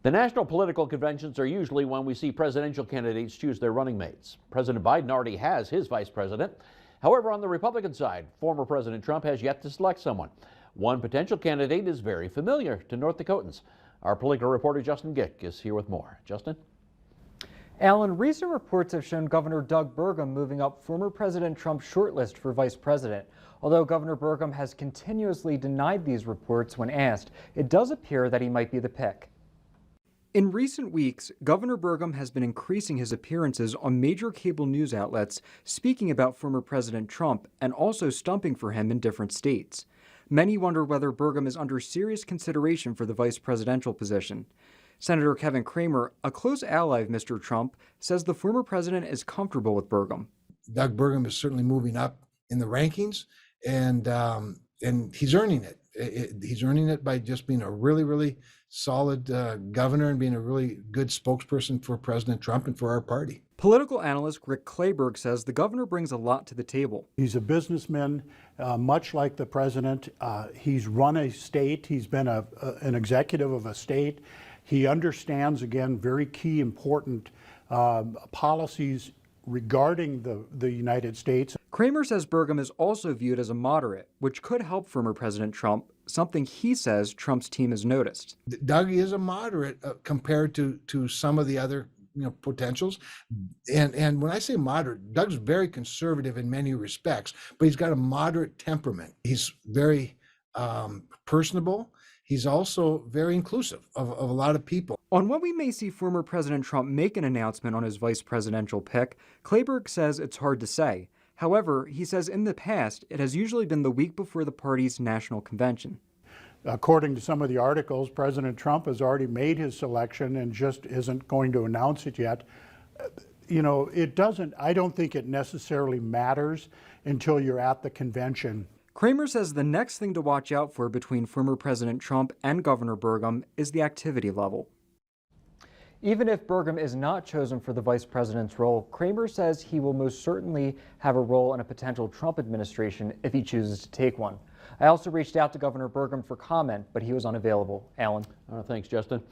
The national political conventions are usually when we see presidential candidates choose their running mates. President Biden already has his vice president. However, on the Republican side, former President Trump has yet to select someone. One potential candidate is very familiar to North Dakotans. Our political reporter Justin Gick is here with more. Justin? Alan, recent reports have shown Governor Doug Burgum moving up former President Trump's shortlist for vice president. Although Governor Burgum has continuously denied these reports when asked, it does appear that he might be the pick. In recent weeks, Governor Burgum has been increasing his appearances on major cable news outlets, speaking about former President Trump and also stumping for him in different states. Many wonder whether Burgum is under serious consideration for the vice presidential position. Senator Kevin Cramer, a close ally of Mr. Trump, says the former president is comfortable with Burgum. Doug Burgum is certainly moving up in the rankings, and he's earning it. He's earning it by just being a really solid governor and being a really good spokesperson for President Trump and for our party. Political analyst Rick Clayburgh says the governor brings a lot to the table. He's a businessman, much like the president. He's run a state. He's been an executive of a state. He understands, again, very key, important policies regarding the United States. Cramer says Burgum is also viewed as a moderate, which could help former President Trump, something he says Trump's team has noticed. Doug is a moderate compared to some of the other potentials. And when I say moderate, Doug's very conservative in many respects, but he's got a moderate temperament. He's very personable. He's also very inclusive of a lot of people. On when we may see former President Trump make an announcement on his vice presidential pick, Clayburgh says it's hard to say. However, he says in the past, it has usually been the week before the party's national convention. According to some of the articles, President Trump has already made his selection and just isn't going to announce it yet. I don't think it necessarily matters until you're at the convention. Cramer says the next thing to watch out for between former President Trump and Governor Burgum is the activity level. Even if Burgum is not chosen for the vice president's role, Cramer says he will most certainly have a role in a potential Trump administration if he chooses to take one. I also reached out to Governor Burgum for comment, but he was unavailable. Alan? Thanks, Justin.